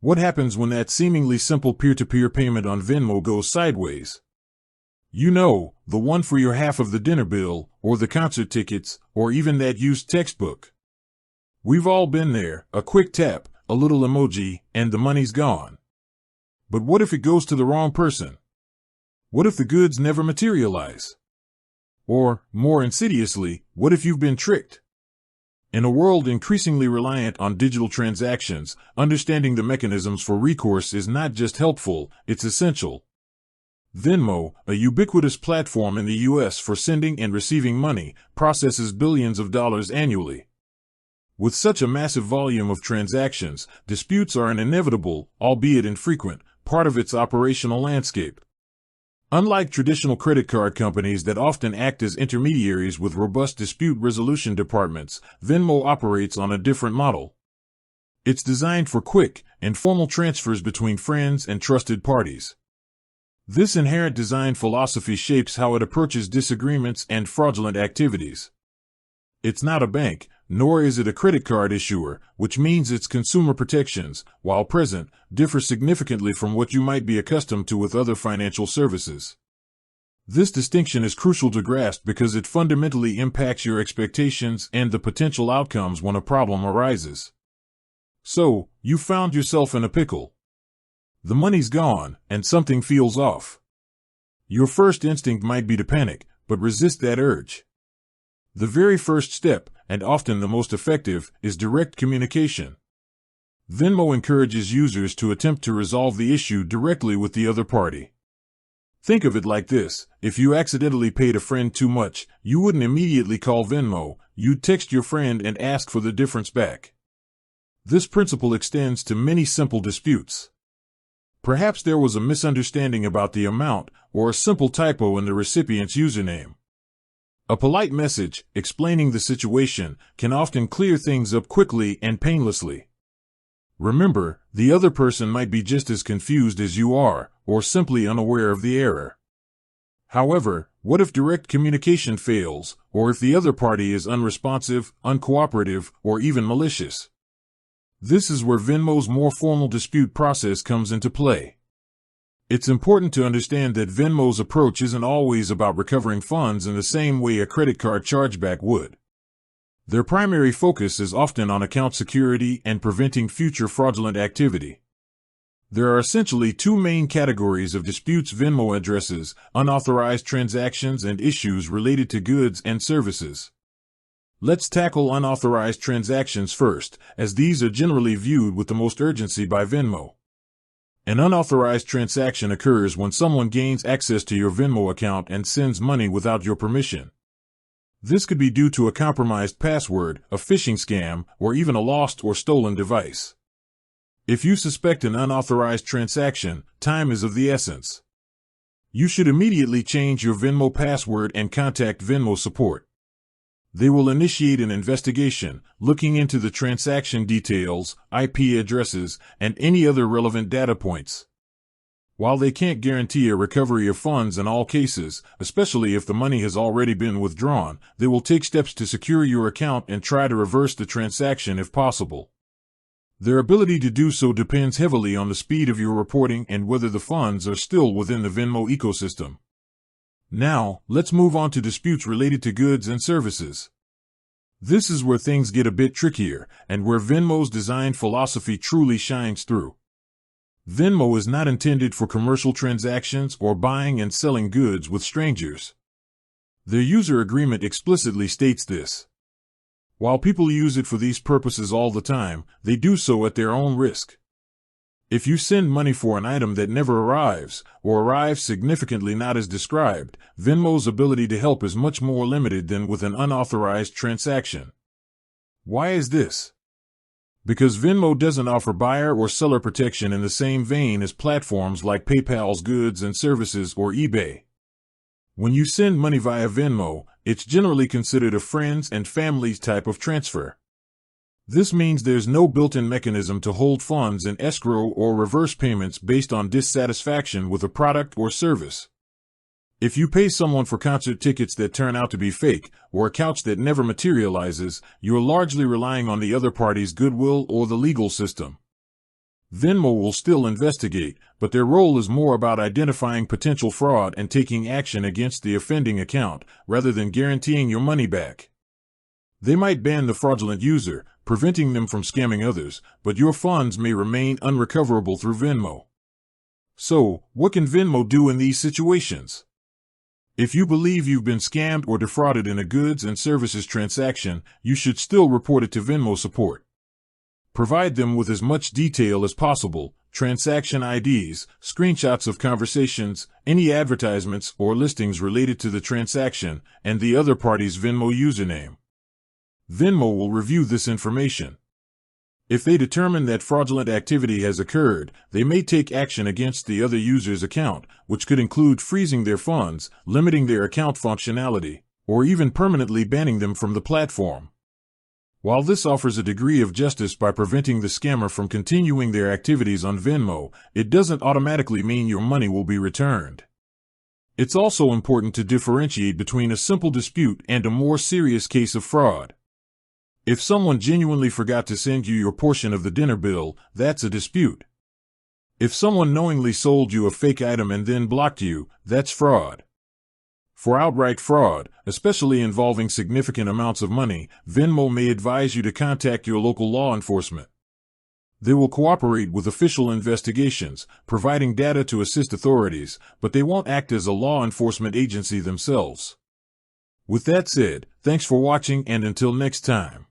What happens when that seemingly simple peer-to-peer payment on Venmo goes sideways? You know, the one for your half of the dinner bill, or the concert tickets, or even that used textbook. We've all been there, a quick tap, a little emoji, and the money's gone. But what if it goes to the wrong person? What if the goods never materialize? Or, more insidiously, what if you've been tricked? In a world increasingly reliant on digital transactions, understanding the mechanisms for recourse is not just helpful, it's essential. Venmo, a ubiquitous platform in the U.S. for sending and receiving money, processes billions of dollars annually. With such a massive volume of transactions, disputes are an inevitable, albeit infrequent, part of its operational landscape. Unlike traditional credit card companies that often act as intermediaries with robust dispute resolution departments, Venmo operates on a different model. It's designed for quick, informal transfers between friends and trusted parties. This inherent design philosophy shapes how it approaches disagreements and fraudulent activities. It's not a bank, nor is it a credit card issuer, which means its consumer protections, while present, differ significantly from what you might be accustomed to with other financial services. This distinction is crucial to grasp because it fundamentally impacts your expectations and the potential outcomes when a problem arises. So, you found yourself in a pickle. The money's gone, and something feels off. Your first instinct might be to panic, but resist that urge. The very first step, and often the most effective, is direct communication. Venmo encourages users to attempt to resolve the issue directly with the other party. Think of it like this: if you accidentally paid a friend too much, you wouldn't immediately call Venmo, you'd text your friend and ask for the difference back. This principle extends to many simple disputes. Perhaps there was a misunderstanding about the amount, or a simple typo in the recipient's username. A polite message, explaining the situation, can often clear things up quickly and painlessly. Remember, the other person might be just as confused as you are, or simply unaware of the error. However, what if direct communication fails, or if the other party is unresponsive, uncooperative, or even malicious? This is where Venmo's more formal dispute process comes into play. It's important to understand that Venmo's approach isn't always about recovering funds in the same way a credit card chargeback would. Their primary focus is often on account security and preventing future fraudulent activity. There are essentially two main categories of disputes Venmo addresses: unauthorized transactions and issues related to goods and services. Let's tackle unauthorized transactions first, as these are generally viewed with the most urgency by Venmo. An unauthorized transaction occurs when someone gains access to your Venmo account and sends money without your permission. This could be due to a compromised password, a phishing scam, or even a lost or stolen device. If you suspect an unauthorized transaction, time is of the essence. You should immediately change your Venmo password and contact Venmo support. They will initiate an investigation, looking into the transaction details, IP addresses, and any other relevant data points. While they can't guarantee a recovery of funds in all cases, especially if the money has already been withdrawn, they will take steps to secure your account and try to reverse the transaction if possible. Their ability to do so depends heavily on the speed of your reporting and whether the funds are still within the Venmo ecosystem. Now, let's move on to disputes related to goods and services. This is where things get a bit trickier, and where Venmo's design philosophy truly shines through. Venmo is not intended for commercial transactions or buying and selling goods with strangers. Their user agreement explicitly states this. While people use it for these purposes all the time, they do so at their own risk. If you send money for an item that never arrives, or arrives significantly not as described, Venmo's ability to help is much more limited than with an unauthorized transaction. Why is this? Because Venmo doesn't offer buyer or seller protection in the same vein as platforms like PayPal's Goods and Services or eBay. When you send money via Venmo, it's generally considered a friends and families type of transfer. This means there's no built-in mechanism to hold funds in escrow or reverse payments based on dissatisfaction with a product or service. If you pay someone for concert tickets that turn out to be fake, or a couch that never materializes, you're largely relying on the other party's goodwill or the legal system. Venmo will still investigate, but their role is more about identifying potential fraud and taking action against the offending account, rather than guaranteeing your money back. They might ban the fraudulent user, preventing them from scamming others, but your funds may remain unrecoverable through Venmo. So, what can Venmo do in these situations? If you believe you've been scammed or defrauded in a goods and services transaction, you should still report it to Venmo support. Provide them with as much detail as possible: transaction IDs, screenshots of conversations, any advertisements or listings related to the transaction, and the other party's Venmo username. Venmo will review this information. If they determine that fraudulent activity has occurred, they may take action against the other user's account, which could include freezing their funds, limiting their account functionality, or even permanently banning them from the platform. While this offers a degree of justice by preventing the scammer from continuing their activities on Venmo, it doesn't automatically mean your money will be returned. It's also important to differentiate between a simple dispute and a more serious case of fraud. If someone genuinely forgot to send you your portion of the dinner bill, that's a dispute. If someone knowingly sold you a fake item and then blocked you, that's fraud. For outright fraud, especially involving significant amounts of money, Venmo may advise you to contact your local law enforcement. They will cooperate with official investigations, providing data to assist authorities, but they won't act as a law enforcement agency themselves. With that said, thanks for watching, and until next time.